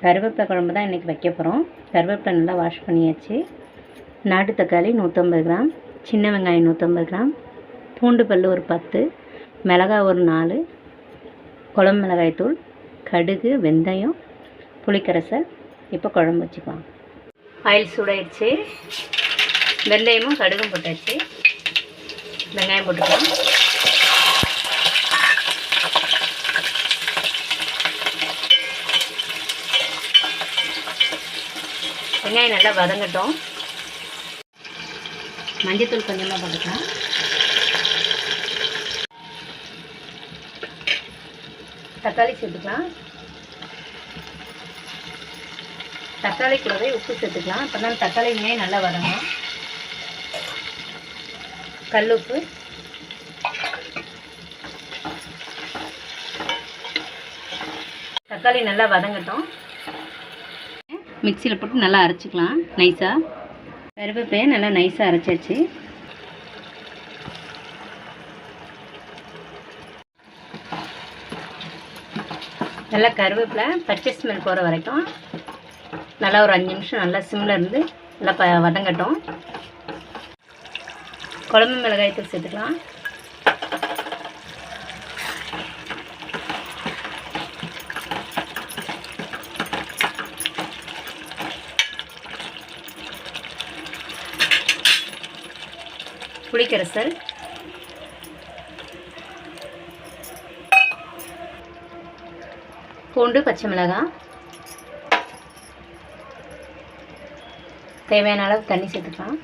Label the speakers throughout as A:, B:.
A: கருவேப்பிலை குழம்பு தான் இன்றைக்கி வைக்க போகிறோம். கருவேப்பிலை நல்லா வாஷ் பண்ணியாச்சு. நாட்டு தக்காளி 150 கிராம், சின்ன வெங்காயம் 150 கிராம், பூண்டு பல் ஒரு 10, மிளகாய் ஒரு 4, குழம்பு மிளகாய்த்தூள், கடுகு, வெந்தயம், புளிக்கரைசல். இப்போ குழம்பு வச்சுக்கலாம். ஆயில் சூடாயிடுச்சு. வெந்தயமும் கடுகும் போட்டாச்சு. வெங்காயம் போட்டுக்கலாம். வெங்காயம் நல்லா வதங்கட்டும். மஞ்சத்தூள் கொஞ்சமாக போட்டுக்கலாம். தக்காளி சேர்த்துக்கலாம். தக்காளி கூடவே உப்பு சேர்த்துக்கலாம். அப்போ தான் தக்காளி வெங்காயம் நல்லா வதங்கும். கல் உப்பு, தக்காளி நல்லா வதங்கட்டும். மிக்சியில் போட்டு நல்லா அரைச்சிக்கலாம் நைஸாக. கருவேப்பிலையை நல்லா நைஸாக அரைச்சாச்சு. நல்லா கருவேப்பிலை பச்சை ஸ்மெல் போகிற வரைக்கும் நல்லா ஒரு 5 நிமிஷம் நல்லா சிம்மில் இருந்து நல்லா வதங்கட்டும். குழம்பு மிளகாய்த்தூள் சேர்த்துக்கலாம். புளிக்கரைசல், பூண்டு, பச்சை மிளகாய், தேவையான அளவு தண்ணி சேர்த்துக்கலாம்.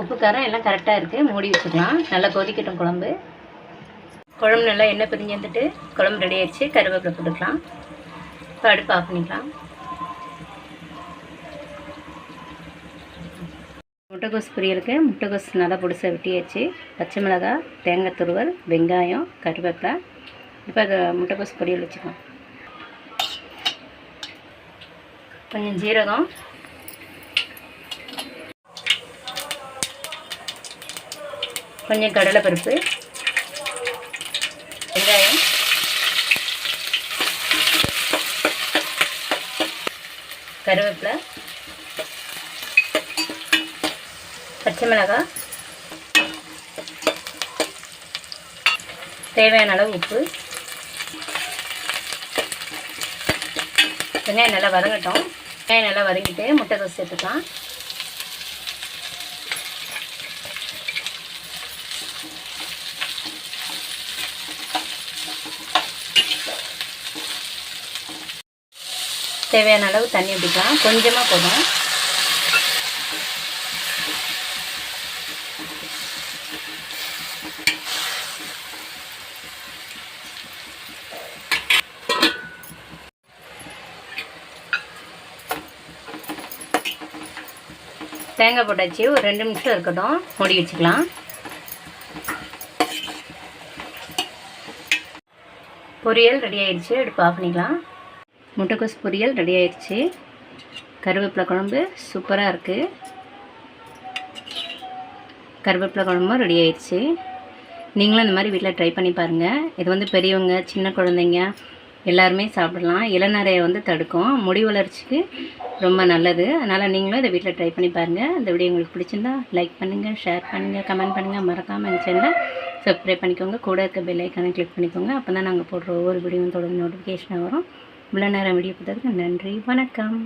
A: உப்பு காரம் எல்லாம் கரெக்டாக இருக்குது. மூடி வச்சுக்கலாம். நல்லா கொதிக்கட்டும் குழம்பு. குழம்பு நல்லா எண்ணெய் பிரிஞ்சு வந்துட்டு குழம்பு ரெடி ஆயிடுச்சு. கருவேப்பிலை போட்டுக்கலாம். இப்போ அடுப்பு ஆஃப் பண்ணிக்கலாம். முட்டைகோஸ் பொரியலுக்கு முட்டைகோஸ் நல்லா பொடிசாக வெட்டியாச்சு. பச்சை மிளகாய், தேங்காய் துருவல், வெங்காயம், கருவேப்பிலை. இப்போ அதை முட்டைகோஸ் பொரியல் வச்சுக்கலாம். கொஞ்சம் ஜீரகம், கொஞ்சம் கடலைப்பருப்பு, வெங்காயம், கருவேப்பிலை, பச்சை மிளகாய், தேவையான அளவு உப்பு. வெங்காயம் நல்லா வதங்கட்டும். வெங்காயம் நல்லா வதங்கிட்டு முட்டைகோஸ் சேர்த்துக்கலாம். தேவையான அளவு தண்ணி ஊற்றிக்கலாம். கொஞ்சமாக போதும். தேங்காய் போட்டாச்சு. ஒரு 2 நிமிஷம் இருக்கட்டும். மூடி வச்சுக்கலாம். பொரியல் ரெடி ஆயிடுச்சு. அடுப்பு ஆஃப் பண்ணிக்கலாம். முட்டைகோஸ் பொரியல் ரெடி ஆயிடுச்சு. கருவேப்பிலை குழம்பு சூப்பராக இருக்குது. கருவேப்பிலை குழம்பும் ரெடி ஆயிடுச்சு. நீங்களும் இந்த மாதிரி வீட்டில் ட்ரை பண்ணி பாருங்கள். இது வந்து பெரியவங்க, சின்ன குழந்தைங்க எல்லாருமே சாப்பிடலாம். இளநரையை தடுக்கும். முடி வளர்ச்சிக்கு ரொம்ப நல்லது. அதனால் நீங்களும் இதை வீட்டில் ட்ரை பண்ணி பாருங்கள். இந்த வீடியோ உங்களுக்கு பிடிச்சிருந்தா லைக் பண்ணுங்கள், ஷேர் பண்ணுங்கள், கமெண்ட் பண்ணுங்கள். மறக்காமல் எங்கள் சேனலை சப்ஸ்கிரைப் பண்ணிக்கோங்க. கூட இருக்க பெல் ஐக்கானை கிளிக் பண்ணிக்கோங்க. அப்போ தான் நாங்கள் போடுற ஒவ்வொரு வீடியோவும் தொடர்ந்து நோட்டிஃபிகேஷனாக வரும். இவ்வளோ நேரம் வீடியோ பார்த்ததுக்கு நன்றி. வணக்கம்.